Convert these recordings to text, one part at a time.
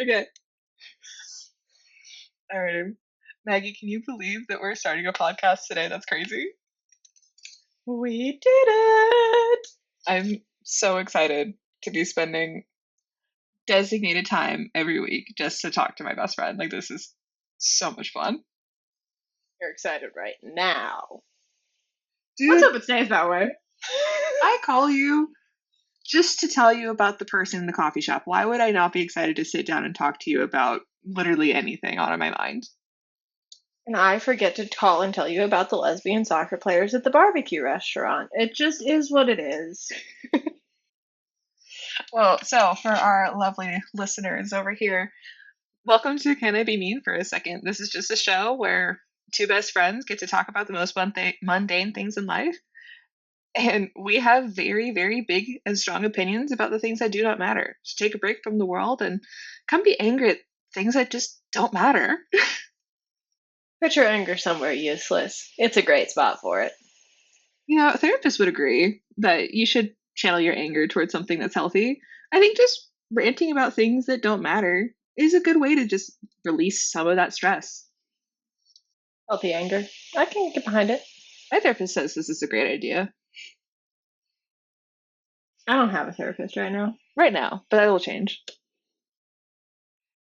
Okay. All right. Maggie, can you believe that we're starting a podcast today? That's crazy. We did it! I'm so excited to be spending designated time every week just to talk to my best friend. Like, this is so much fun. You're excited right now. Dude, Let's hope it stays that way. I call you just to tell you about the person in the coffee shop. Why would I not be excited to sit down and talk to you about literally anything on my mind? And I forget to call and tell you about the lesbian soccer players at the barbecue restaurant. It just is what it is. Well, so for our lovely listeners over here, welcome to Can I Be Mean for a Second? This is just a show where two best friends get to talk about the most mundane things in life. And we have very, very big and strong opinions about the things that do not matter. Just take a break from the world and come be angry at things that just don't matter. Put your anger somewhere useless. It's a great spot for it. You know, therapists would agree that you should channel your anger towards something that's healthy. I think just ranting about things that don't matter is a good way to just release some of that stress. Healthy anger. I can get behind it. My therapist says this is a great idea. I don't have a therapist right now. Right now, but that will change.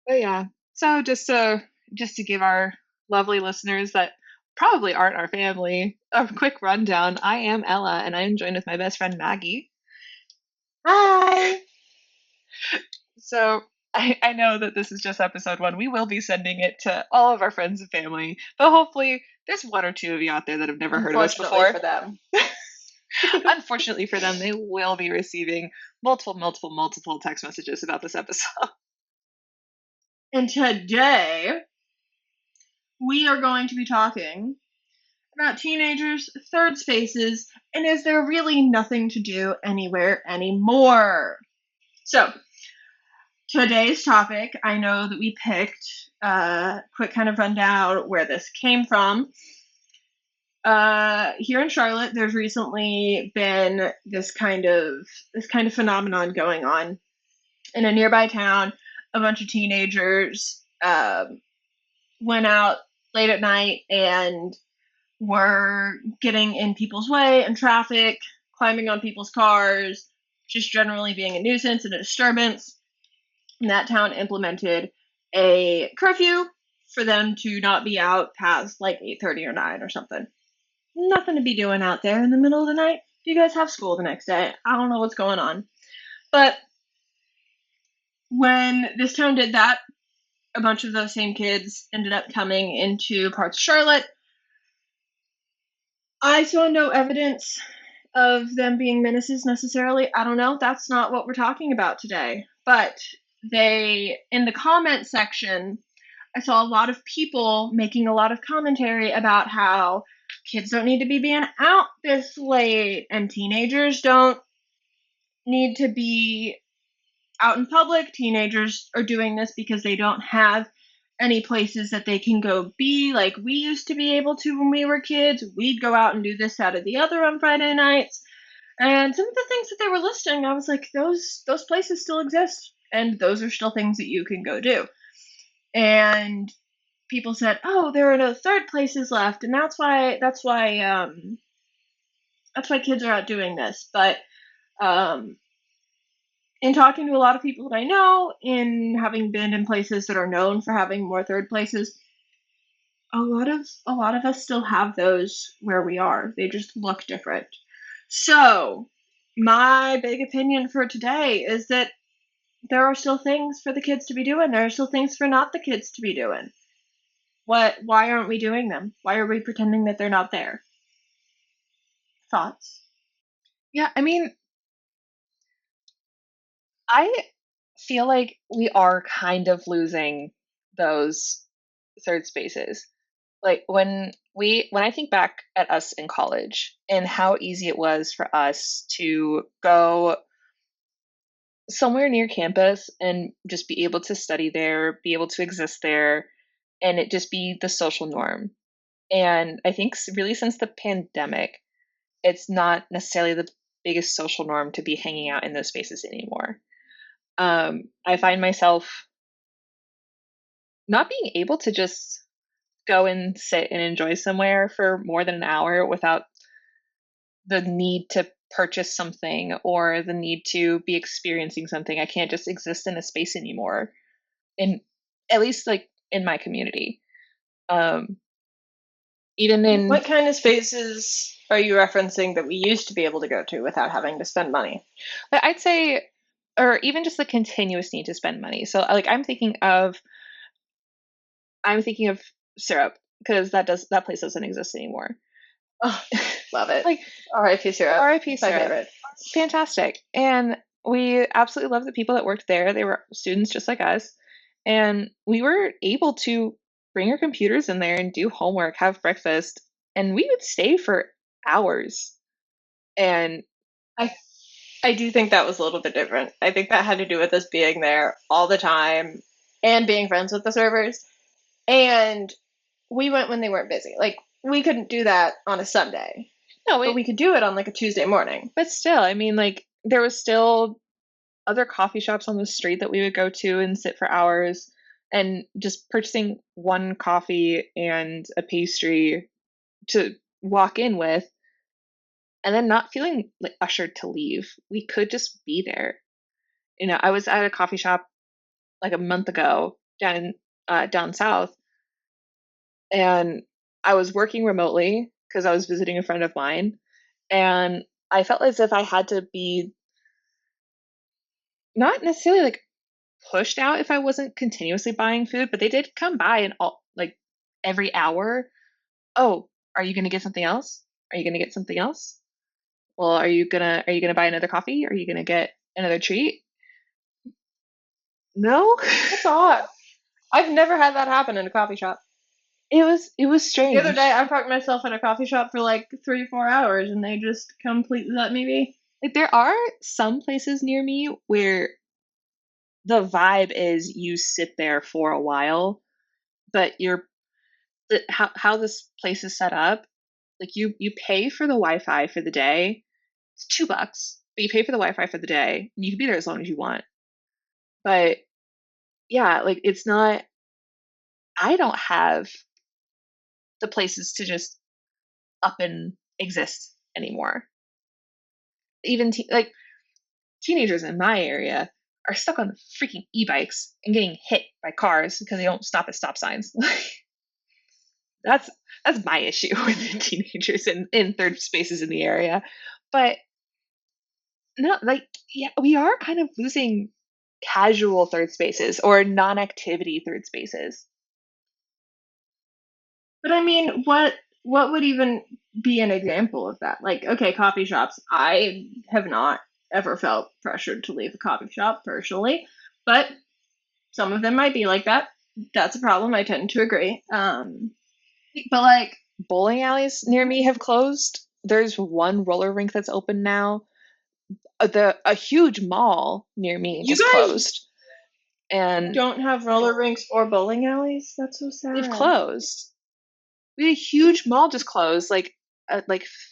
But yeah, so just to give our lovely listeners that probably aren't our family a quick rundown, I am Ella, and I am joined with my best friend Maggie. Hi! So I know that this is just episode 1. We will be sending it to all of our friends and family, but hopefully there's one or two of you out there that have never heard of us before. For them. Unfortunately for them, they will be receiving multiple text messages about this episode. And today, we are going to be talking about teenagers, third spaces, and is there really nothing to do anywhere anymore? So, today's topic, I know that we picked a quick kind of rundown where this came from. Here in Charlotte, there's recently been this kind of phenomenon going on. In a nearby town, a bunch of teenagers went out late at night and were getting in people's way in traffic, climbing on people's cars, just generally being a nuisance and a disturbance. And that town implemented a curfew for them to not be out past like 8:30 or 9 or something. Nothing to be doing out there in the middle of the night. You guys have school the next day. I don't know what's going on. But when this town did that, a bunch of those same kids ended up coming into parts of Charlotte. I saw no evidence of them being menaces necessarily. I don't know. That's not what we're talking about today. But in the comment section, I saw a lot of people making a lot of commentary about how kids don't need to be being out this late and teenagers don't need to be out in public. Teenagers are doing this because they don't have any places that they can go be like we used to be able to when we were kids. We'd go out and do this, that, or the other on Friday nights. And some of the things that they were listing, I was like, those places still exist, and those are still things that you can go do. And people said, "Oh, there are no third places left, and that's why kids are out doing this." But in talking to a lot of people that I know, in having been in places that are known for having more third places, a lot of us still have those where we are. They just look different. So, my big opinion for today is that there are still things for the kids to be doing. There are still things for not the kids to be doing. Why aren't we doing them? Why are we pretending that they're not there? Thoughts? Yeah, I mean, I feel like we are kind of losing those third spaces. Like when I think back at us in college and how easy it was for us to go somewhere near campus and just be able to study there, be able to exist there, and it just be the social norm. And I think really since the pandemic, it's not necessarily the biggest social norm to be hanging out in those spaces anymore. I find myself not being able to just go and sit and enjoy somewhere for more than an hour without the need to purchase something or the need to be experiencing something. I can't just exist in a space anymore. In at least like in my community. Um even in What kind of spaces are you referencing that we used to be able to go to without having to spend money? but I'd say or even just the continuous need to spend money. So like I'm thinking of syrup because that place doesn't exist anymore. Oh, love it. Like R.I.P. syrup. RIP My syrup. favorite. Fantastic. And we absolutely love the people that worked there. They were students just like us. And we were able to bring our computers in there and do homework, have breakfast, and we would stay for hours. And I I do think that was a little bit different. I think that had to do with us being there all the time and being friends with the servers. And we went when they weren't busy. Like we couldn't do that on a Sunday, no, but it, we could do it on like a Tuesday morning. but still, I mean, like, there was still other coffee shops on the street that we would go to and sit for hours and just purchasing one coffee and a pastry to walk in with and then not feeling like ushered to leave. We could just be there. You know, I was at a coffee shop like a month ago down south, and I was working remotely because I was visiting a friend of mine, and I felt as if I had to be not necessarily like pushed out if I wasn't continuously buying food, but they did come by and all like every hour. Oh, are you gonna get something else? Are you gonna get something else? Well, are you gonna buy another coffee? Are you gonna get another treat? No. That's odd. I've never had that happen in a coffee shop. It was The other day, strange. I parked myself at a coffee shop for like 3 or 4 hours, and they just completely let me be. Like there are some places near me where the vibe is you sit there for a while, but how this place is set up, like you pay for the Wi-Fi for the day. It's $2, but you pay for the Wi-Fi for the day, and you can be there as long as you want. But yeah, like it's not. I don't have the places to just up and exist anymore. Even like teenagers in my area are stuck on freaking e-bikes and getting hit by cars because they don't stop at stop signs. that's that's my issue with the teenagers in third spaces in the area. But no, like yeah, we are kind of losing casual third spaces or non-activity third spaces. But I mean, what would even be an example of that? Like, okay, coffee shops. I have not ever felt pressured to leave a coffee shop personally, but some of them might be like that. That's a problem. I tend to agree. But like, Bowling alleys near me have closed. There's one roller rink that's open now. The a huge mall near me you just guys closed, and don't have roller rinks or bowling alleys. That's so they've sad. closed. We had a huge mall just closed like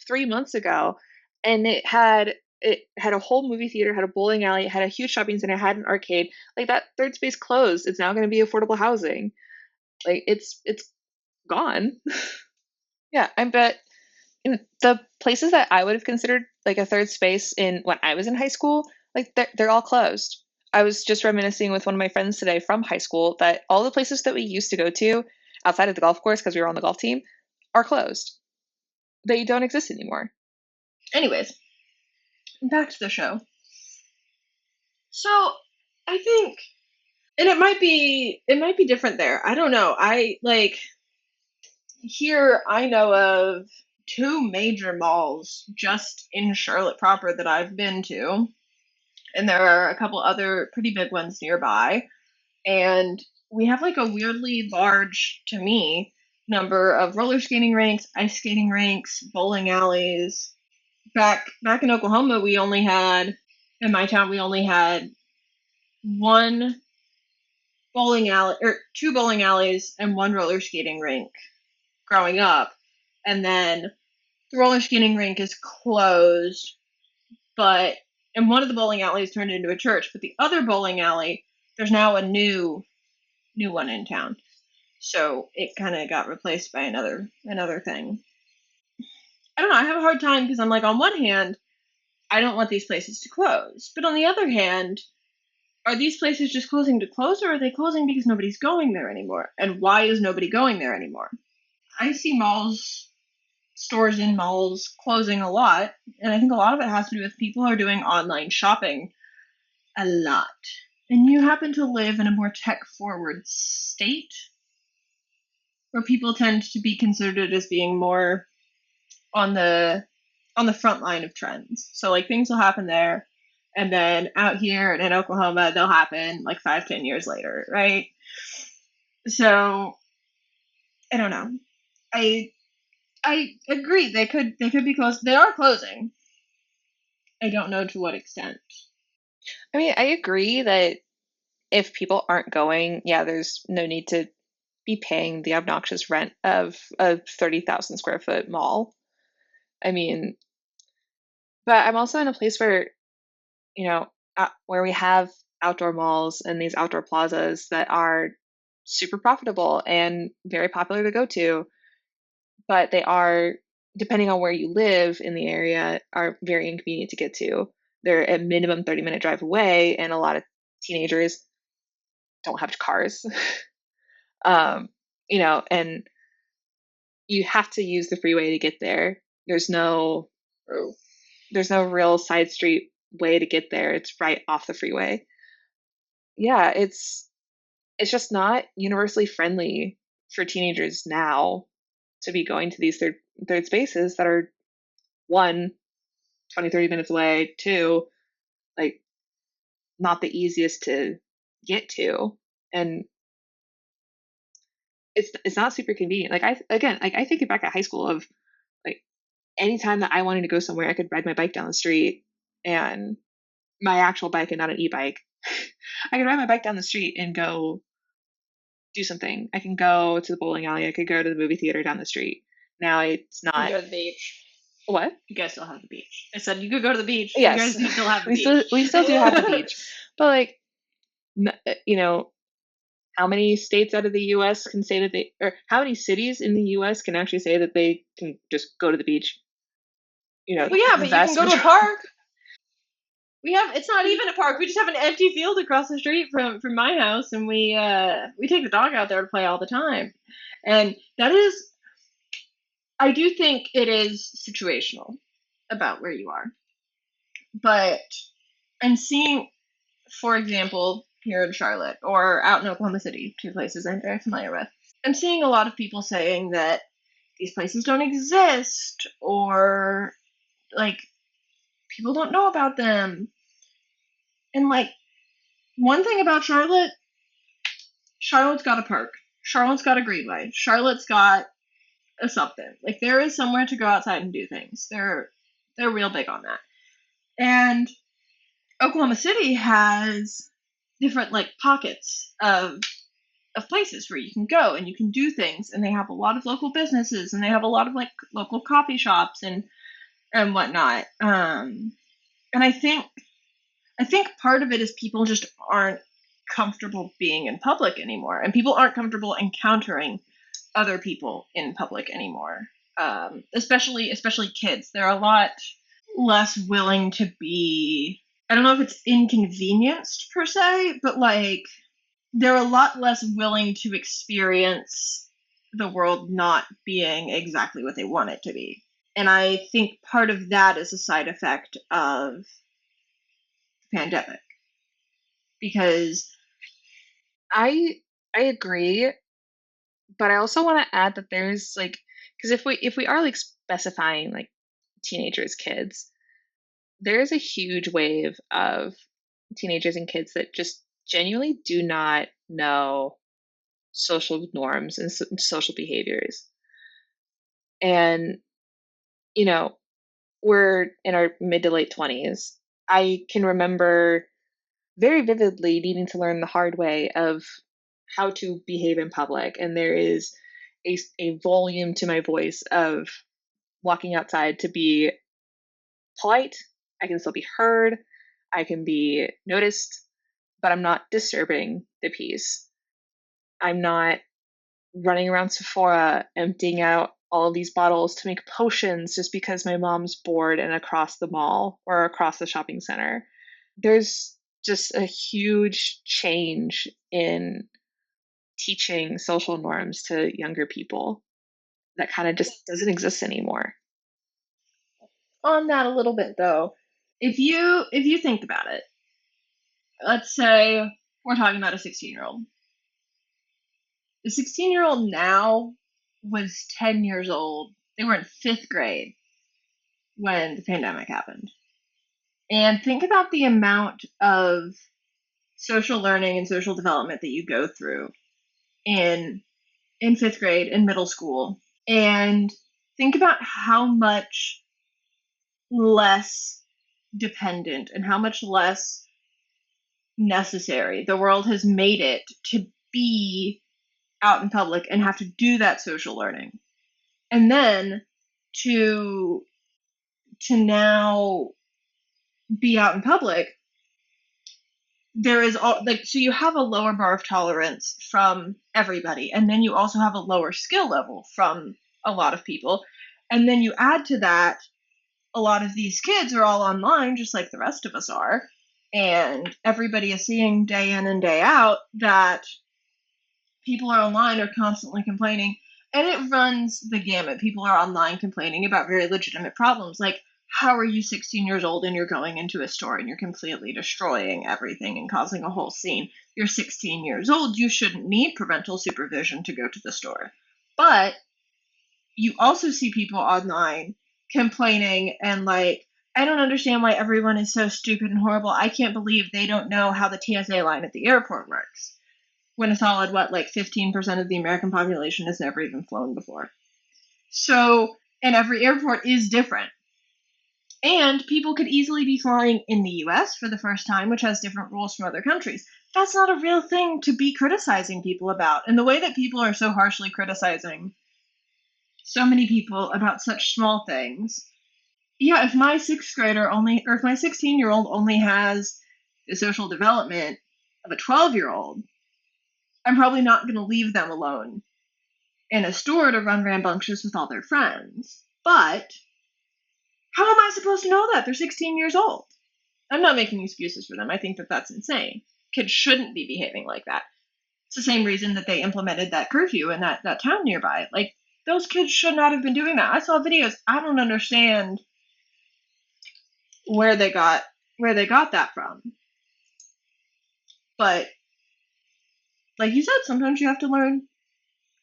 3 months ago, and it had a whole movie theater, had a bowling alley, it had a huge shopping center, had an arcade. Like that third space closed. It's now going to be affordable housing. Like it's gone. Yeah, I bet in the places that I would have considered like a third space in when I was in high school, like they're all closed. I was just reminiscing with one of my friends today from high school that all the places that we used to go to outside of the golf course because we were on the golf team are closed. They don't exist anymore. Anyways, back to the show. So I think, and it might be different there. I don't know. I like here. I know of two major malls just in Charlotte proper that I've been to, and there are a couple other pretty big ones nearby. And we have like a weirdly large, to me, number of roller skating rinks, ice skating rinks, bowling alleys. Back in Oklahoma, we only had in my town we only had one bowling alley or two bowling alleys and one roller skating rink growing up. And then the roller skating rink is closed, but and one of the bowling alleys turned into a church, but the other bowling alley, there's now a new one in town. So it kind of got replaced by another thing. I don't know. I have a hard time because I'm like, on one hand, I don't want these places to close, but on the other hand, are these places just closing to close, or are they closing because nobody's going there anymore? And why is nobody going there anymore? I see stores in malls closing a lot, and I think a lot of it has to do with people are doing online shopping a lot. And you happen to live in a more tech forward state where people tend to be considered as being more on the front line of trends. So like things will happen there, and then out here and in Oklahoma they'll happen like 5-10 years later, right? So I don't know. I I agree they could be closed. They are closing. I don't know to what extent. I mean, I agree that if people aren't going, yeah, there's no need to be paying the obnoxious rent of a 30,000 square foot mall. I mean, but I'm also in a place where, you know, where we have outdoor malls and these outdoor plazas that are super profitable and very popular to go to, but they are, depending on where you live in the area, are very inconvenient to get to. They're a minimum 30-minute drive away, and a lot of teenagers don't have cars. um, and you have to use the freeway to get there. There's no there's no real side street way to get there. It's right off the freeway. Yeah, it's just not universally friendly for teenagers now to be going to these third spaces that are one 20-30 minutes away, two, like, not the easiest to get to, and it's not super convenient. Like, I think back at high school of, like, anytime that I wanted to go somewhere, I could ride my bike down the street, and my actual bike and not an e-bike. I could ride my bike down the street and go do something. I can go to the bowling alley. I could go to the movie theater down the street. Now it's You not. go to the beach. What? You guys still have the beach. I said you could go to the beach. You Yes, guys do still have the we still do have the beach, but like, you know, how many states out of the U.S. can say that or how many cities in the U.S. can actually say that they can just go to the beach? Well, yeah, The but you can vast go to a majority. park. It's not even a park. We just have an empty field across the street from my house, and we take the dog out there to play all the time. And that is, I do think it is situational about where you are. But I'm seeing, for example, here in Charlotte or out in Oklahoma City, two places I'm very familiar with. I'm seeing a lot of people saying that these places don't exist, or like people don't know about them. And like, one thing about Charlotte's got a park. Charlotte's got a greenway. Charlotte's got a something. Like, there is somewhere to go outside and do things. They're real big on that. And Oklahoma City has different like pockets of places where you can go and you can do things, and they have a lot of local businesses, and they have a lot of like local coffee shops and whatnot. And I think part of it is people just aren't comfortable being in public anymore, and people aren't comfortable encountering other people in public anymore. Especially kids. They're a lot less willing to be. I don't know if it's inconvenienced per se, but like they're a lot less willing to experience the world not being exactly what they want it to be. And I think part of that is a side effect of the pandemic, because I I agree, but I also want to add that there's like, because if we are like specifying like teenagers, kids, there is a huge wave of teenagers and kids that just genuinely do not know social norms and social behaviors. And, you know, we're in our mid to late 20s. I can remember very vividly needing to learn the hard way of how to behave in public. And there is a volume to my voice of walking outside to be polite. I can still be heard. I can be noticed, but I'm not disturbing the peace. I'm not running around Sephora, emptying out all of these bottles to make potions just because my mom's bored and across the mall or across the shopping center. There's just a huge change in teaching social norms to younger people that kind of just doesn't exist anymore. On that a little bit though, if you think about it, let's say we're talking about a 16-year-old. The 16-year-old now was 10 years old. They were in 5th grade when the pandemic happened. And think about the amount of social learning and social development that you go through in 5th grade in middle school, and think about how much less dependent and how much less necessary the world has made it to be out in public and have to do that social learning. And then to now be out in public, there is all like, so you have a lower bar of tolerance from everybody, and then you also have a lower skill level from a lot of people, and then you add to that a lot of these kids are all online just like the rest of us are, and everybody is seeing day in and day out that people are online are constantly complaining, and it runs the gamut. People are online complaining about very legitimate problems, like how are you 16 years old and you're going into a store and you're completely destroying everything and causing a whole scene? You're 16 years old, you shouldn't need parental supervision to go to the store. But you also see people online complaining and like, I don't understand why everyone is so stupid and horrible. I can't believe they don't know how the TSA line at the airport works, when a solid, like 15% of the American population has never even flown before. So, and every airport is different. And people could easily be flying in the US for the first time, which has different rules from other countries. That's not a real thing to be criticizing people about. And the way that people are so harshly criticizing so many people about such small things. Yeah, if my 16-year-old only has the social development of a 12-year-old, I'm probably not going to leave them alone in a store to run rambunctious with all their friends. But how am I supposed to know that? They're 16 years old. I'm not making excuses for them. I think that that's insane. Kids shouldn't be behaving like that. It's the same reason that they implemented that curfew in that town nearby. Like, those kids should not have been doing that. I saw videos. I don't understand where they got that from. But like you said, sometimes you have to learn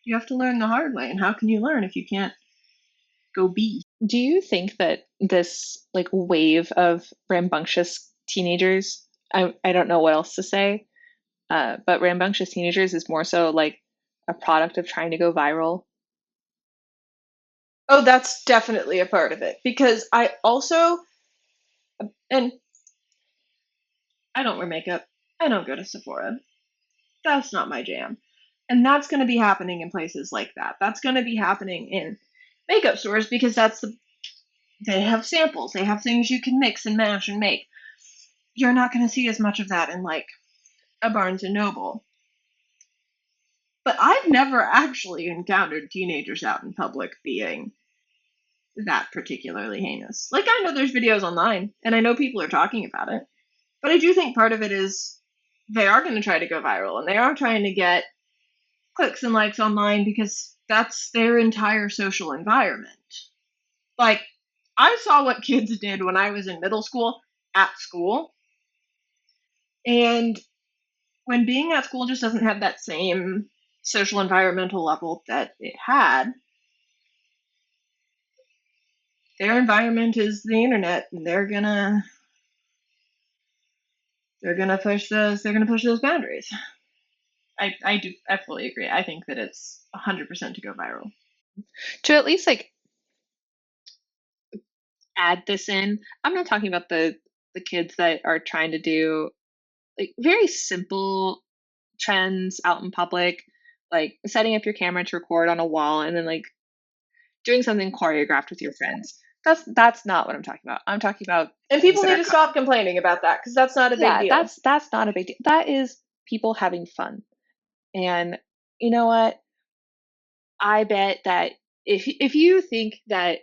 the hard way. And how can you learn if you can't go be? Do you think that this like wave of rambunctious teenagers, I don't know what else to say, but rambunctious teenagers is more so like a product of trying to go viral? Oh, that's definitely a part of it, because I also, and I don't wear makeup. I don't go to Sephora. That's not my jam. And that's going to be happening in places like that. That's going to be happening in makeup stores, because they have samples. They have things you can mix and mash and make. You're not going to see as much of that in like a Barnes and Noble. But I've never actually encountered teenagers out in public being that particularly heinous. Like, I know there's videos online, and I know people are talking about it, but I do think part of it is they are going to try to go viral, and they are trying to get clicks and likes online because that's their entire social environment. Like, I saw what kids did when I was in middle school at school, and when being at school just doesn't have that same social environmental level that it had, their environment is the internet, and they're gonna push those boundaries. I fully agree. I think that it's 100% to go viral. To at least like add this in, I'm not talking about the kids that are trying to do like very simple trends out in public, like setting up your camera to record on a wall and then like doing something choreographed with your friends. That's not what I'm talking about. I'm talking about And things people that need are to stop complaining about that, because that's not a big yeah, deal. that's not a big deal. That is people having fun. And you know what? I bet that if you think that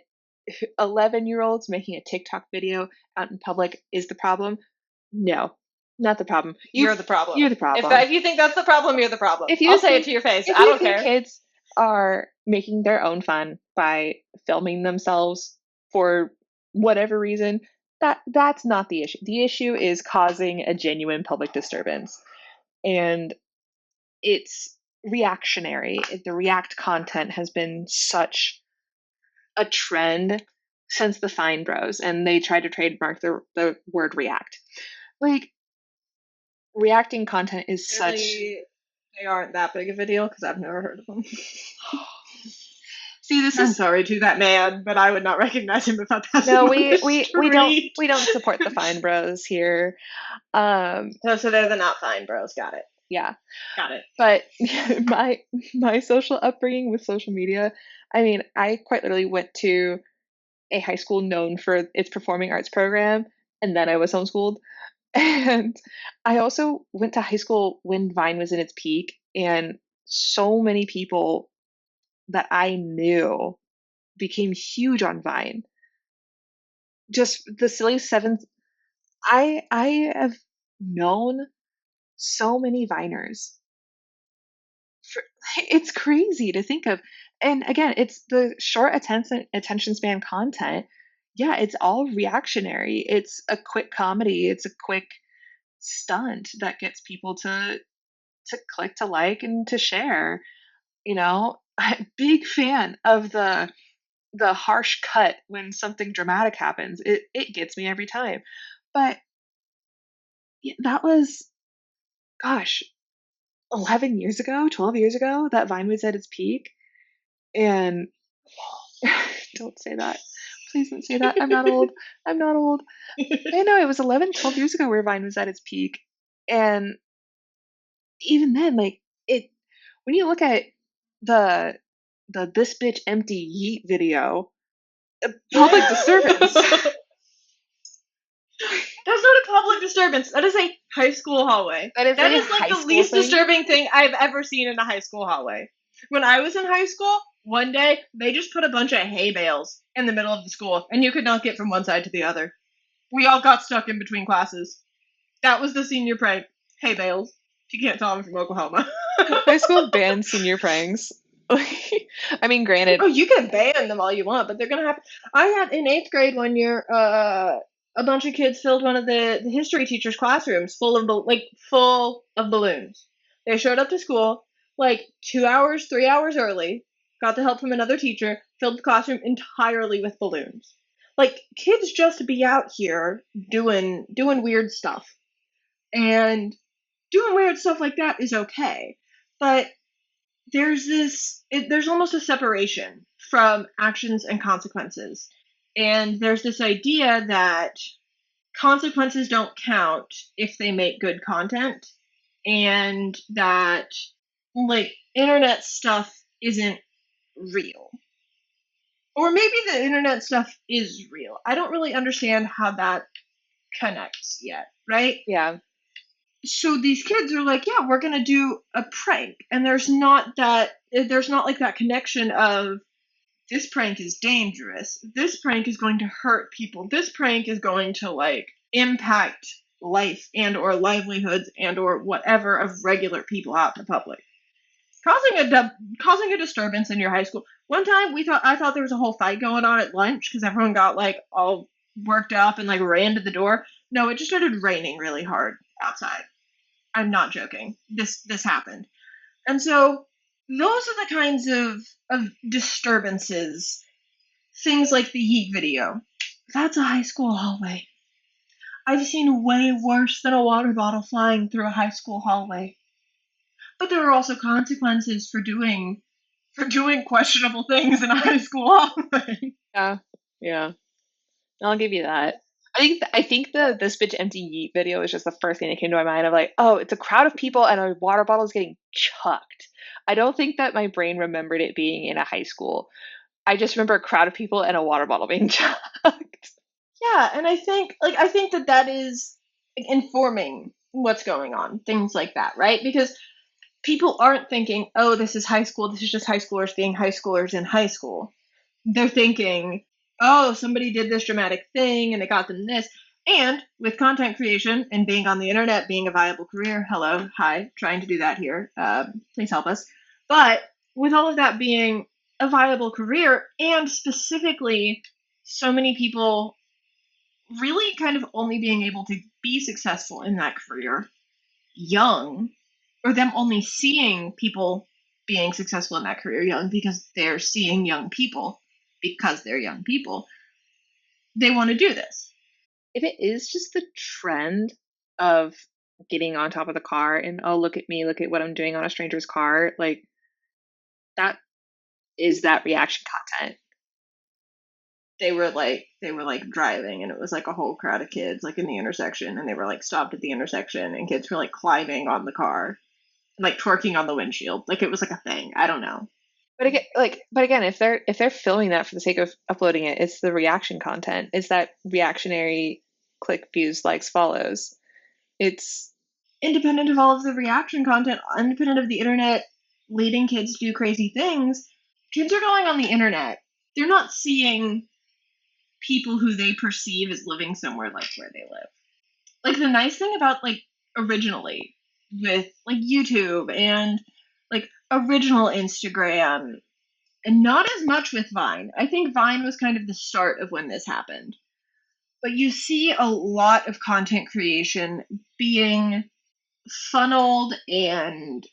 11-year-olds making a TikTok video out in public is the problem, no, not the problem. You're the problem. You're the problem. If you think that's the problem, you're the problem. If you I'll say think it to your face. if I you don't think care. kids are making their own fun by filming themselves for whatever reason, that's not the issue. The issue is causing a genuine public disturbance. And it's reactionary. The react content has been such a trend since the Fine Bros, and they tried to trademark the word react. Like, reacting content is such. Really, they aren't that big of a deal because I've never heard of them. See, this I'm is sorry to that man, but I would not recognize him if I passed him no, on we the we street. we don't support the Fine Bros here. So they're the not fine bros. Got it. Yeah, Got it. but my social upbringing with social media, I mean, I quite literally went to a high school known for its performing arts program, and then I was homeschooled. And I also went to high school when Vine was in its peak, and so many people that I knew became huge on Vine. Just the silly seventh. I have known so many Viners. For, it's crazy to think of. And again, it's the short attention span content. Yeah, it's all reactionary. It's a quick comedy. It's a quick stunt that gets people to click, to like, and to share. You know, big fan of the harsh cut when something dramatic happens. It gets me every time. But that was, gosh, 11 years ago, 12 years ago that Vine was at its peak. And don't say that. Please don't say that. I'm not old. I'm not old. I know it was 11, 12 years ago where Vine was at its peak. And even then, like, it, when you look at the this bitch empty yeet video, public disturbance. That's not a public disturbance. That is a high school hallway. That is like the least disturbing thing I've ever seen in a high school hallway. When I was in high school, one day they just put a bunch of hay bales in the middle of the school, and you could not get from one side to the other. We all got stuck in between classes. That was the senior prank. Hay bales. If you can't tell, I'm from Oklahoma. High school banned senior pranks. I mean, granted. Oh, you can ban them all you want, but they're gonna happen. I had in 8th grade one year, a bunch of kids filled one of the history teacher's classrooms full of balloons. They showed up to school like 2 hours, 3 hours early, got the help from another teacher, filled the classroom entirely with balloons. Like, kids just be out here doing weird stuff. And doing weird stuff like that is okay. But there's almost a separation from actions and consequences. And there's this idea that consequences don't count if they make good content, and that, like, internet stuff isn't real. Or maybe the internet stuff is real. I don't really understand how that connects yet, right? Yeah. So these kids are like, yeah, we're gonna do a prank, and there's not like that connection of, this prank is dangerous, this prank is going to hurt people, this prank is going to, like, impact life and or livelihoods and or whatever of regular people out in the public, causing a disturbance in your high school. One time I thought there was a whole fight going on at lunch because everyone got, like, all worked up and, like, ran to the door. No, it just started raining really hard outside. I'm not joking. This happened. And so those are the kinds of disturbances. Things like the Yeet video. That's a high school hallway. I've seen way worse than a water bottle flying through a high school hallway. But there are also consequences for doing questionable things in a high school hallway. Yeah. I'll give you that. I think the this bitch empty yeet video is just the first thing that came to my mind of, like, oh, it's a crowd of people and a water bottle is getting chucked. I don't think that my brain remembered it being in a high school. I just remember a crowd of people and a water bottle being chucked. Yeah, and I think that is, like, informing what's going on, things like that, right? Because people aren't thinking, oh, this is high school, this is just high schoolers being high schoolers in high school. They're thinking, oh, somebody did this dramatic thing and it got them this. And with content creation and being on the internet being a viable career, hello, hi, trying to do that here. Please help us. But with all of that being a viable career, and specifically so many people really kind of only being able to be successful in that career young, or them only seeing people being successful in that career young because they're seeing young people because they're young people, they want to do this. If it is just the trend of getting on top of the car and, oh, look at me, look at what I'm doing on a stranger's car, like that is that reaction content. They were like driving and it was like a whole crowd of kids like in the intersection, and they were like stopped at the intersection and kids were like climbing on the car and like twerking on the windshield, like it was like a thing. I don't know. But again, if they're filming that for the sake of uploading it, it's the reaction content. It's that reactionary click, views, likes, follows. It's Independent of all of the reaction content, independent of the internet leading kids to do crazy things, kids are going on the internet. They're not seeing people who they perceive as living somewhere like where they live. Like the nice thing about like originally with like YouTube and like original Instagram, and not as much with Vine. I think Vine was kind of the start of when this happened. But you see a lot of content creation being funneled and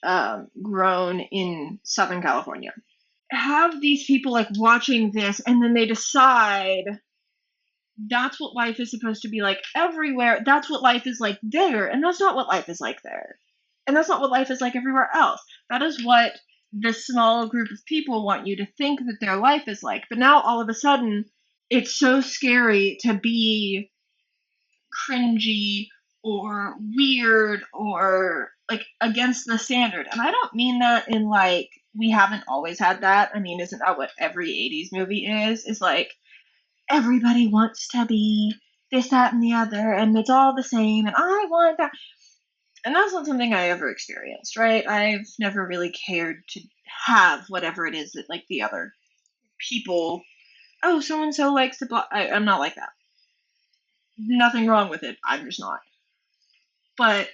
grown in Southern California. Have these people like watching this and then they decide that's what life is supposed to be like everywhere. That's what life is like there. And that's not what life is like there. And that's not what life is like everywhere else. That is what this small group of people want you to think that their life is like. But now all of a sudden, it's so scary to be cringy or weird or like against the standard. And I don't mean that in like we haven't always had that. I mean, isn't that what every 80s movie is? Is like everybody wants to be this, that, and the other, and it's all the same, and I want that. And that's not something I ever experienced, right? I've never really cared to have whatever it is that like the other people, oh, so and so likes the I'm not like that. Nothing wrong with it. I'm just not. But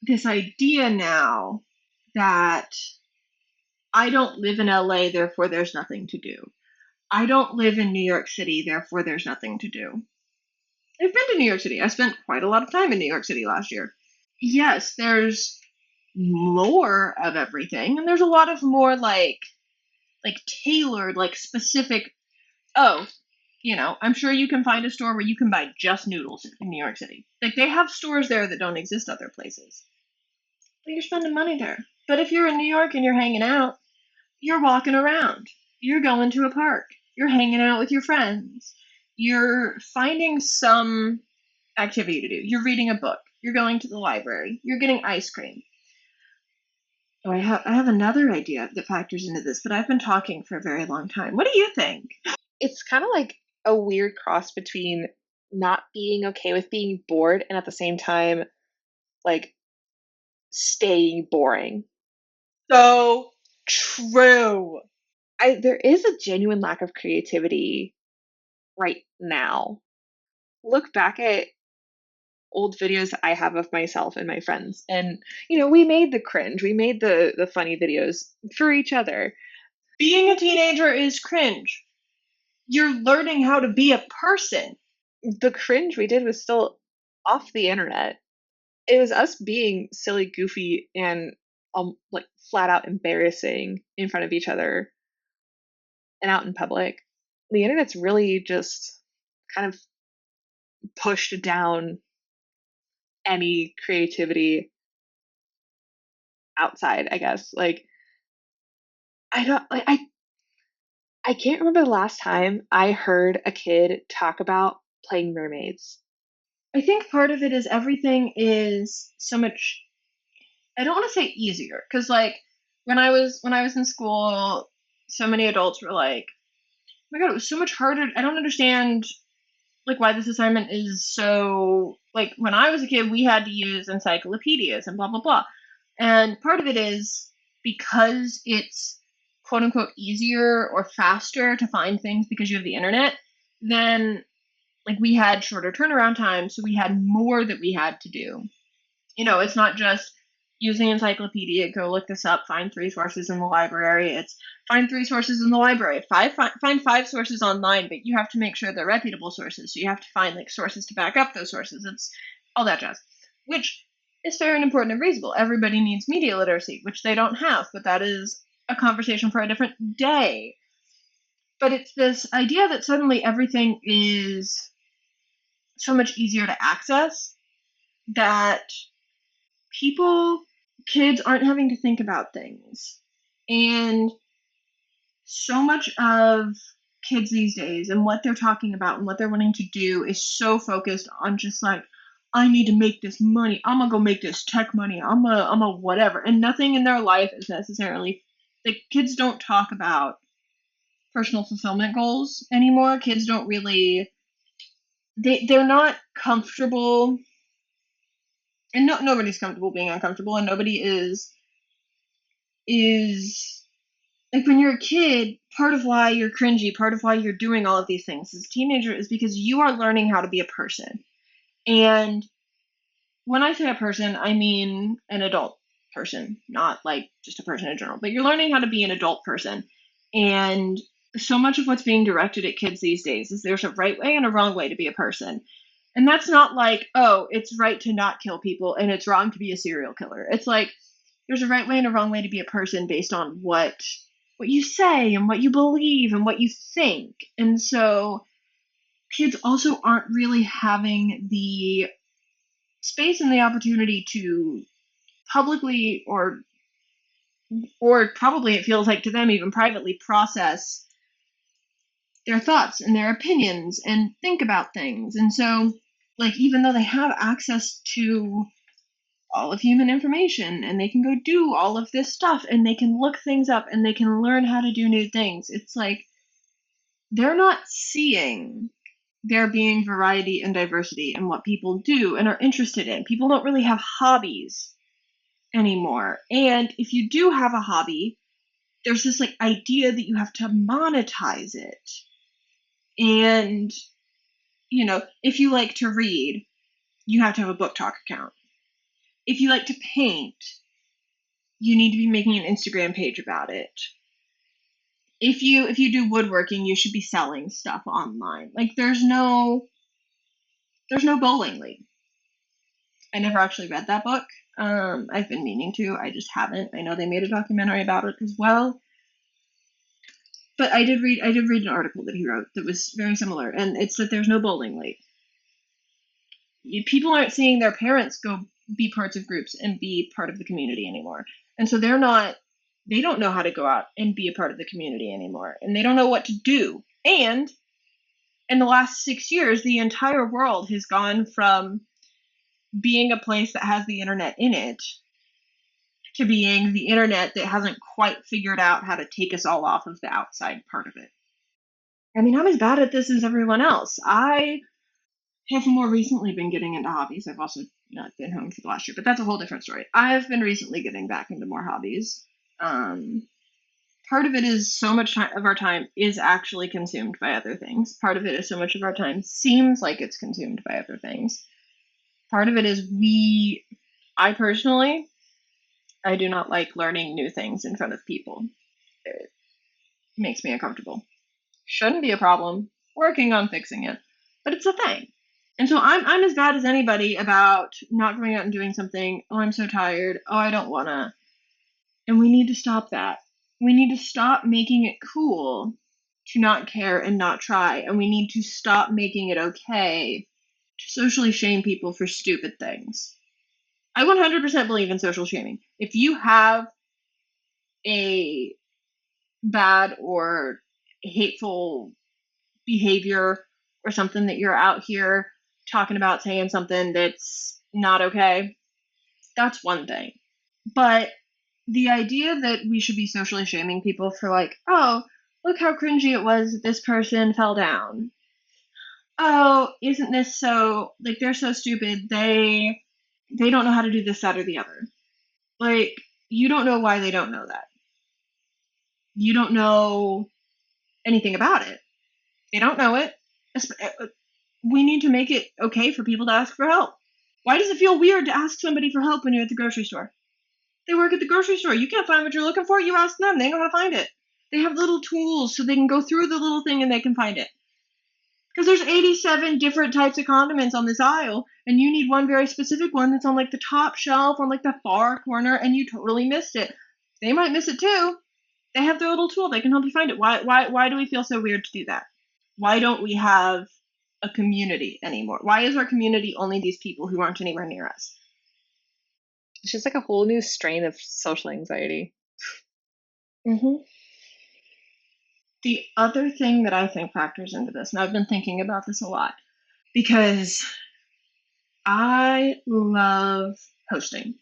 this idea now that I don't live in LA, therefore there's nothing to do. I don't live in New York City, therefore there's nothing to do. I've been to New York City. I spent quite a lot of time in New York City last year. Yes, there's more of everything, and there's a lot of more like tailored, like specific. Oh, I'm sure you can find a store where you can buy just noodles in New York City. Like they have stores there that don't exist other places. But you're spending money there. But if you're in New York and you're hanging out, you're walking around. You're going to a park. You're hanging out with your friends. You're finding some activity to do. You're reading a book. You're going to the library. You're getting ice cream. Oh, I have another idea that factors into this, but I've been talking for a very long time. What do you think? it's kind of like a weird cross between not being okay with being bored and at the same time like staying boring. So true. There is a genuine lack of creativity right now. Look back at old videos that I have of myself and my friends, and we made the cringe, we made the funny videos for each other. Being a teenager is cringe. You're learning how to be a person. The cringe we did was still off the internet. It was us being silly, goofy, and like flat out embarrassing in front of each other and out in public. The internet's really just kind of pushed down any creativity outside, I guess. Like I don't like I can't remember the last time I heard a kid talk about playing mermaids. I think part of it is everything is so much, I don't want to say easier, because like when I was in school, so many adults were like, "Oh my god, it was so much harder. I don't understand like why this assignment is so like when I was a kid we had to use encyclopedias and blah blah blah." And part of it is because it's quote unquote easier or faster to find things because you have the internet, then like we had shorter turnaround time, so we had more that we had to do. It's not just using encyclopedia, go look this up, find 3 sources in the library. It's find 3 sources in the library, find 5 sources online, but you have to make sure they're reputable sources. So you have to find like sources to back up those sources. It's all that jazz, which is fair and important and reasonable. Everybody needs media literacy, which they don't have, but that is a conversation for a different day. But it's this idea that suddenly everything is so much easier to access that kids aren't having to think about things. And so much of kids these days and what they're talking about and what they're wanting to do is so focused on just like, I need to make this money. I'm gonna go make this tech money. I'm a whatever. And nothing in their life is necessarily like kids don't talk about personal fulfillment goals anymore. Kids don't really they're not comfortable, and nobody's comfortable being uncomfortable, and nobody is like when you're a kid, part of why you're cringy, part of why you're doing all of these things as a teenager is because you are learning how to be a person. And when I say a person, I mean an adult person, not like just a person in general, but you're learning how to be an adult person. And so much of what's being directed at kids these days is there's a right way and a wrong way to be a person. And that's not like, oh, it's right to not kill people and it's wrong to be a serial killer. It's like there's a right way and a wrong way to be a person based on what you say and what you believe and what you think. And so kids also aren't really having the space and the opportunity to publicly or probably it feels like to them even privately process their thoughts and their opinions and think about things. And so like even though they have access to all of human information and they can go do all of this stuff and they can look things up and they can learn how to do new things, it's like they're not seeing there being variety and diversity in what people do and are interested in. People don't really have hobbies anymore. And if you do have a hobby, there's this like idea that you have to monetize it. And if you like to read, you have to have a book talk account. If you like to paint, you need to be making an Instagram page about it. If you do woodworking, you should be selling stuff online. Like there's no bowling league. I never actually read that book. I've been meaning to. I just haven't. I know they made a documentary about it as well. But I did read an article that he wrote that was very similar, and it's that there's no bowling league. People aren't seeing their parents go be parts of groups and be part of the community anymore. And so they don't know how to go out and be a part of the community anymore. And they don't know what to do. And in the last 6 years, the entire world has gone from being a place that has the internet in it to being the internet that hasn't quite figured out how to take us all off of the outside part of it. I mean, I'm as bad at this as everyone else. I have more recently been getting into hobbies. I've also not been home for the last year, but that's a whole different story. I've been recently getting back into more hobbies. Part of it is so much of our time is actually consumed by other things. Part of it is so much of our time seems like it's consumed by other things. Part of it is I personally, I do not like learning new things in front of people. It makes me uncomfortable. Shouldn't be a problem. Working on fixing it. But it's a thing. And so I'm as bad as anybody about not going out and doing something. Oh, I'm so tired. Oh, I don't wanna. And we need to stop that. We need to stop making it cool to not care and not try. And we need to stop making it okay to socially shame people for stupid things. I 100% believe in social shaming. If you have a bad or hateful behavior or something that you're out here talking about, saying something that's not okay, that's one thing. But the idea that we should be socially shaming people for like, oh, look how cringy it was that this person fell down. Oh, isn't this so like they're so stupid, they don't know how to do this, that, or the other. Like, you don't know why they don't know that. You don't know anything about it. They don't know it. We need to make it okay for people to ask for help. Why does it feel weird to ask somebody for help when you're at the grocery store? They work at the grocery store. You can't find what you're looking for. You ask them. They know how to find it. They have little tools so they can go through the little thing and they can find it. Because there's 87 different types of condiments on this aisle, and you need one very specific one that's on like the top shelf on like the far corner, and you totally missed it. They might miss it too. They have their little tool. They can help you find it. Why do we feel so weird to do that? Why don't we have a community anymore? Why is our community only these people who aren't anywhere near us? It's just like a whole new strain of social anxiety. Mm-hmm. The other thing that I think factors into this, and I've been thinking about this a lot, because I love hosting.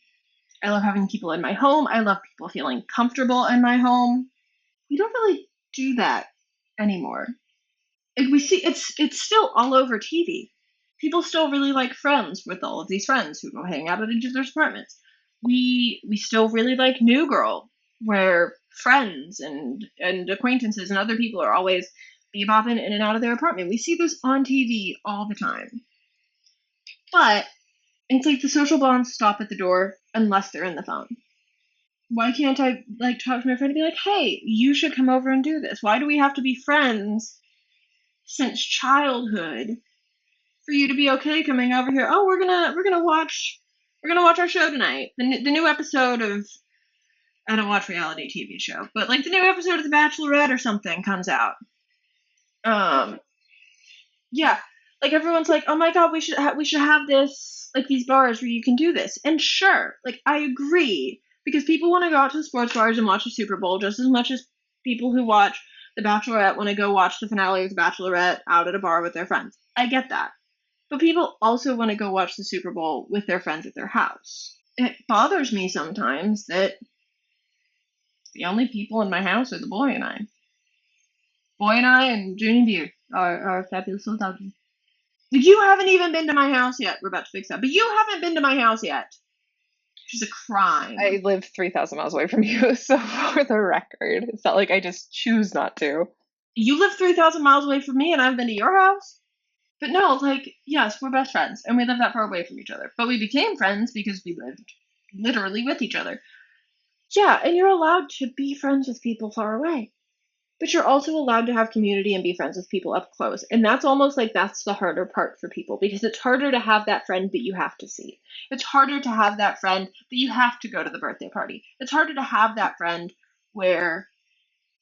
I love having people in my home. I love people feeling comfortable in my home. We don't really do that anymore. We see it's still all over TV. People still really like Friends with all of these friends who go hang out at each other's apartments. We still really like New Girl, where friends and acquaintances and other people are always bebopping in and out of their apartment. We see those on TV all the time. But it's like the social bonds stop at the door unless they're in the phone. Why can't I like talk to my friend and be like, hey, you should come over and do this? Why do we have to be friends since childhood for you to be okay coming over here? Oh, we're gonna watch our show tonight. The new episode of, I don't watch reality TV show, but like the new episode of The Bachelorette or something comes out. Um, yeah, like everyone's like, oh my god, we should have this, like these bars where you can do this. And sure, like I agree, because people want to go out to the sports bars and watch the Super Bowl just as much as people who watch The Bachelorette want to go watch the finale of The Bachelorette out at a bar with their friends. I get that. But people also want to go watch the Super Bowl with their friends at their house. It bothers me sometimes that the only people in my house are the boy and I. Boy and I and Junie Beard, our fabulous little doggy. You haven't even been to my house yet. We're about to fix that. But you haven't been to my house yet. Which is a crime. I live 3,000 miles away from you, so for the record, it's not like I just choose not to. You live 3,000 miles away from me and I've been to your house? But no, like, yes, we're best friends and we live that far away from each other. But we became friends because we lived literally with each other. Yeah, and you're allowed to be friends with people far away. But you're also allowed to have community and be friends with people up close. And that's almost like that's the harder part for people, because it's harder to have that friend that you have to see. It's harder to have that friend that you have to go to the birthday party. It's harder to have that friend where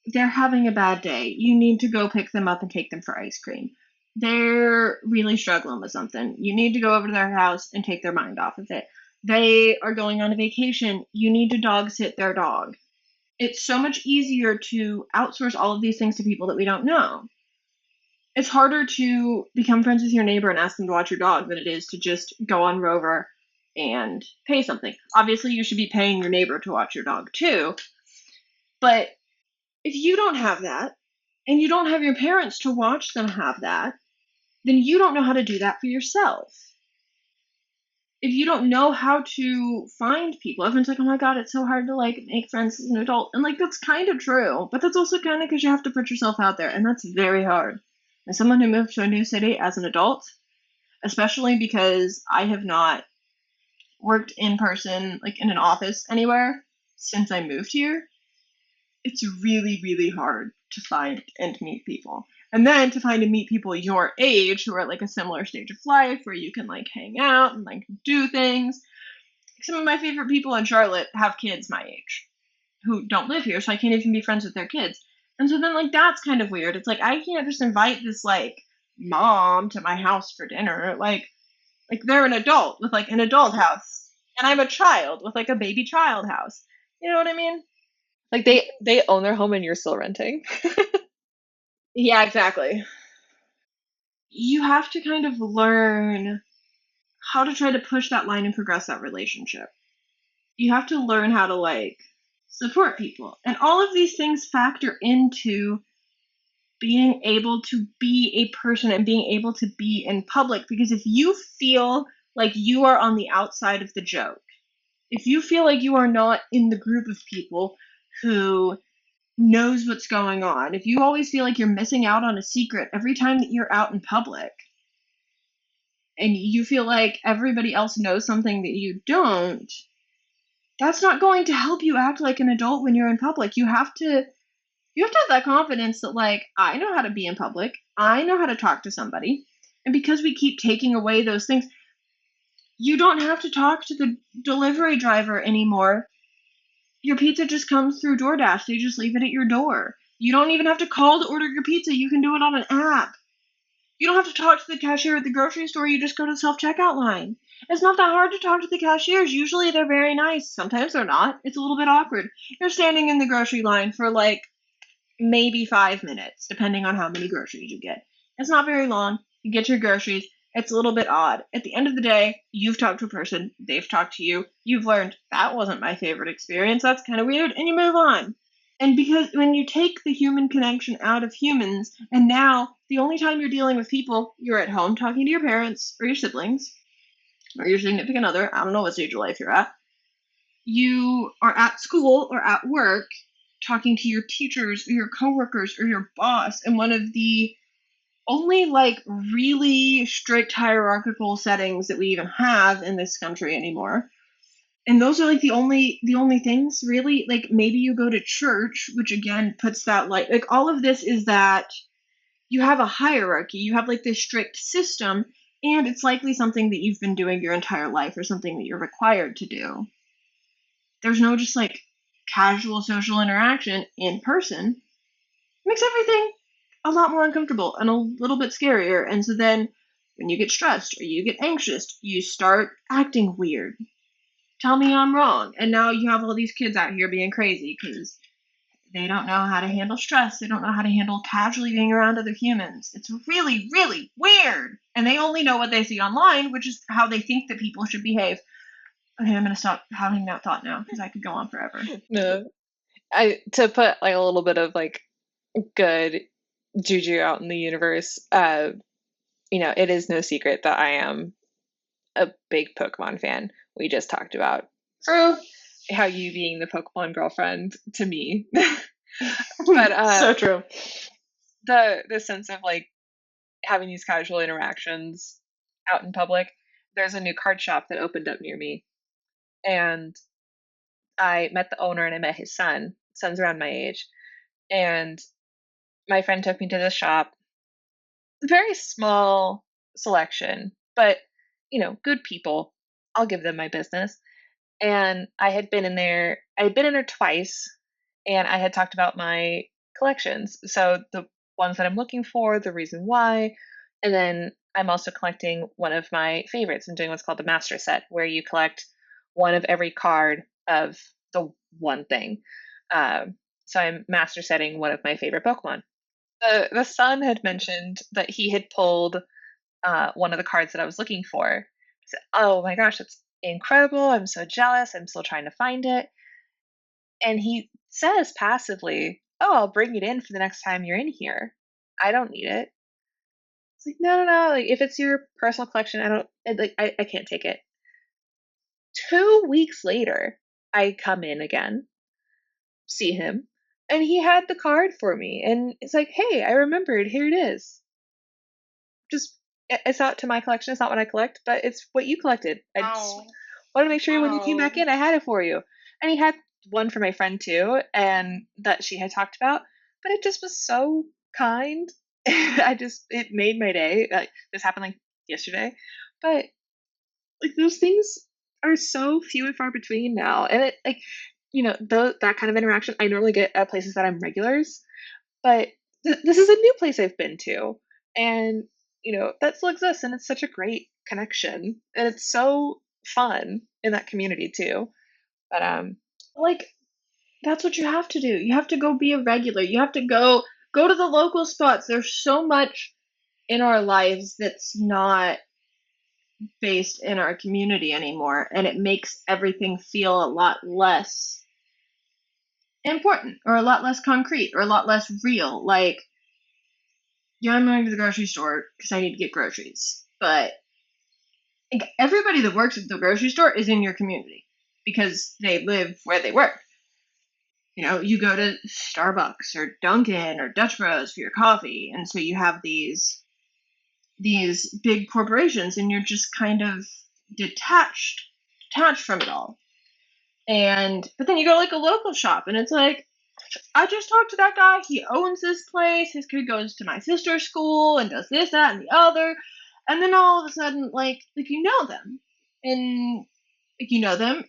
they're having a bad day. You need to go pick them up and take them for ice cream. They're really struggling with something. You need to go over to their house and take their mind off of it. They are going on a vacation. You need to dog sit their dog. It's so much easier to outsource all of these things to people that we don't know. It's harder to become friends with your neighbor and ask them to watch your dog than it is to just go on Rover and pay something. Obviously, you should be paying your neighbor to watch your dog too. But if you don't have that, and you don't have your parents to watch them have that, then you don't know how to do that for yourself. If you don't know how to find people, everyone's like, oh my god, it's so hard to like make friends as an adult. And like, that's kind of true, but that's also kind of because you have to put yourself out there, and that's very hard. As someone who moved to a new city as an adult, especially because I have not worked in person, like in an office anywhere since I moved here, it's really, really hard to find and meet people. And then to find and meet people your age who are at like a similar stage of life where you can like hang out and like do things. Some of my favorite people in Charlotte have kids my age who don't live here, so I can't even be friends with their kids. And so then like that's kind of weird. It's like I can't just invite this like mom to my house for dinner. Like they're an adult with like an adult house. And I'm a child with like a baby child house. You know what I mean? Like they own their home and you're still renting. Yeah, exactly. You have to kind of learn how to try to push that line and progress that relationship. You have to learn how to like support people. And all of these things factor into being able to be a person and being able to be in public, because if you feel like you are on the outside of the joke, If you feel like you are not in the group of people who knows what's going on, if you always feel like you're missing out on a secret every time that you're out in public, and you feel like everybody else knows something that you don't, that's not going to help you act like an adult when you're in public. You have to have that confidence that, like, I know how to be in public. I know how to talk to somebody. And because we keep taking away those things, you don't have to talk to the delivery driver anymore. Your pizza just comes through DoorDash. They just leave it at your door. You don't even have to call to order your pizza. You can do it on an app. You don't have to talk to the cashier at the grocery store. You just go to the self-checkout line. It's not that hard to talk to the cashiers. Usually they're very nice. Sometimes they're not. It's a little bit awkward. You're standing in the grocery line for like maybe 5 minutes, depending on how many groceries you get. It's not very long. You get your groceries. It's a little bit odd. At the end of the day, you've talked to a person. They've talked to you. You've learned that wasn't my favorite experience. That's kind of weird. And you move on. And because when you take the human connection out of humans, and now the only time you're dealing with people, you're at home talking to your parents or your siblings or your significant other. I don't know what stage of life you're at. You are at school or at work talking to your teachers or your coworkers or your boss in one of the only like really strict hierarchical settings that we even have in this country anymore. And those are like the only things really. Like maybe you go to church, which again puts that like all of this is that you have a hierarchy, you have like this strict system, and it's likely something that you've been doing your entire life or something that you're required to do. There's no just like casual social interaction in person. It makes everything a lot more uncomfortable and a little bit scarier. And so then when you get stressed or you get anxious, you start acting weird. Tell me I'm wrong. And now you have all these kids out here being crazy because they don't know how to handle stress. They don't know how to handle casually being around other humans. It's really, really weird. And they only know what they see online, which is how they think that people should behave. Okay, I'm going to stop having that thought now because I could go on forever. No, to put like a little bit of like good juju out in the universe, it is no secret that I am a big Pokemon fan. We just talked about True. how you being the Pokemon girlfriend to me. But so true. the sense of like having these casual interactions out in public. There's a new card shop that opened up near me, and I met the owner and I met his son. Son's around my age, and my friend took me to the shop. Very small selection, but good people. I'll give them my business. And I had been in there twice, and I had talked about my collections. So the ones that I'm looking for, the reason why, and then I'm also collecting one of my favorites. I'm doing what's called the master set, where you collect one of every card of the one thing. So I'm master setting one of my favorite Pokemon. The son had mentioned that he had pulled one of the cards that I was looking for. I said, "Oh my gosh, that's incredible! I'm so jealous. I'm still trying to find it." And he says passively, "Oh, I'll bring it in for the next time you're in here. I don't need it." It's like, no, no, no. Like, if it's your personal collection, I can't take it. 2 weeks later, I come in again, see him, and he had the card for me. And it's like, hey, I remembered. Here it is. Just, it's not to my collection. It's not what I collect, but it's what you collected. I just Oh. wanted to make sure when you came Oh. back in, I had it for you. And he had one for my friend too, and that she had talked about, but it just was so kind. It made my day. Like, this happened like yesterday, but like those things are so few and far between now. And it like, that kind of interaction I normally get at places that I'm regulars, but this is a new place I've been to, and that still exists, and it's such a great connection, and it's so fun in that community too. But Like, that's what you have to do. You have to go be a regular. You have to go to the local spots. There's so much in our lives that's not based in our community anymore, and it makes everything feel a lot less important or a lot less concrete or a lot less real. Like, yeah, I'm going to the grocery store because I need to get groceries, but like, everybody that works at the grocery store is in your community. because they live where they work. You go to Starbucks or Dunkin' or Dutch Bros for your coffee, and so you have these big corporations, and you're just kind of detached from it all. But then you go to like a local shop, and it's like, I just talked to that guy. He owns this place. His kid goes to my sister's school and does this, that, and the other. And then all of a sudden, you know them, and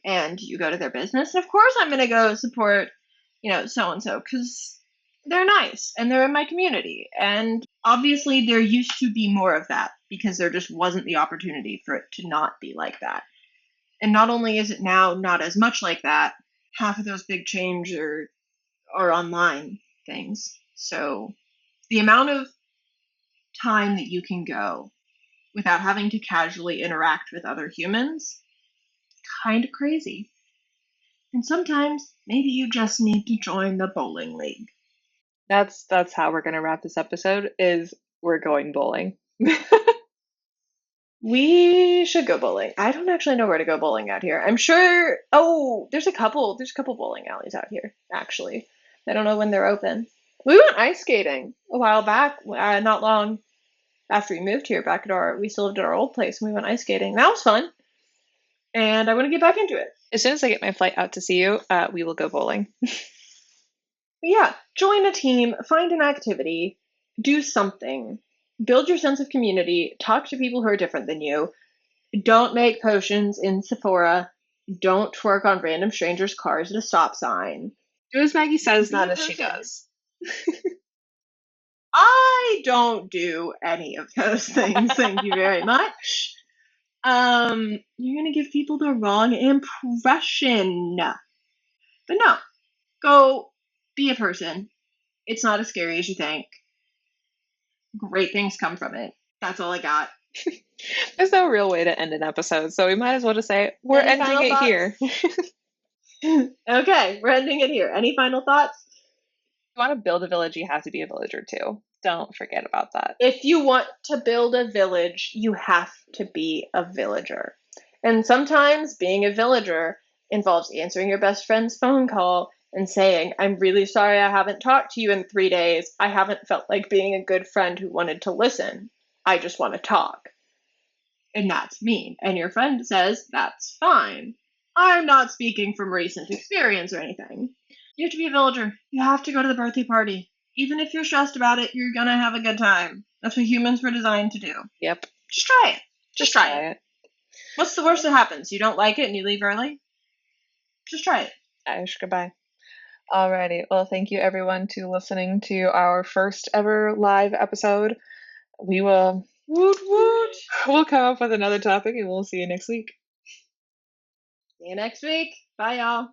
and you go to their business. And of course, I'm gonna go support, so and so because they're nice and they're in my community. And obviously, there used to be more of that because there just wasn't the opportunity for it to not be like that. And not only is it now not as much like that, half of those big chains are online things. So the amount of time that you can go without having to casually interact with other humans, kind of crazy. And sometimes maybe you just need to join the bowling league. That's how we're gonna wrap this episode. Is we're going bowling. We should go bowling. I don't actually know where to go bowling out here. I'm sure. Oh, there's a couple bowling alleys out here. Actually, I don't know when they're open. We went ice skating a while back, not long after we moved here. We still lived at our old place, and we went ice skating. That was fun, and I want to get back into it. As soon as I get my flight out to see you, we will go bowling. But yeah, join a team, find an activity, do something, build your sense of community, talk to people who are different than you. Don't make potions in Sephora. Don't twerk on random strangers' cars at a stop sign. Do as Maggie says, Be not a as she person. does. I don't do any of those things. Thank you very much. You're gonna give people the wrong impression. But no, go be a person. It's not as scary as you think. Great things come from it. That's all I got. There's no real way to end an episode, so we might as well just say we're Any ending final it thoughts? here. Okay, we're ending it here. Any final thoughts? If you want to build a village, you have to be a villager too. Don't forget about that. If you want to build a village, you have to be a villager. And sometimes being a villager involves answering your best friend's phone call and saying, I'm really sorry I haven't talked to you in 3 days. I haven't felt like being a good friend who wanted to listen. I just want to talk. And that's mean. And your friend says, that's fine. I'm not speaking from recent experience or anything. You have to be a villager. You have to go to the birthday party. Even if you're stressed about it, you're gonna have a good time. That's what humans were designed to do. Yep. Just try it. Just try it. What's the worst that happens? You don't like it and you leave early? Just try it. Irish goodbye. Alrighty. Well, thank you everyone to listening to our first ever live episode. We will Woot woot. we'll come up with another topic and we'll see you next week. See you next week. Bye, y'all.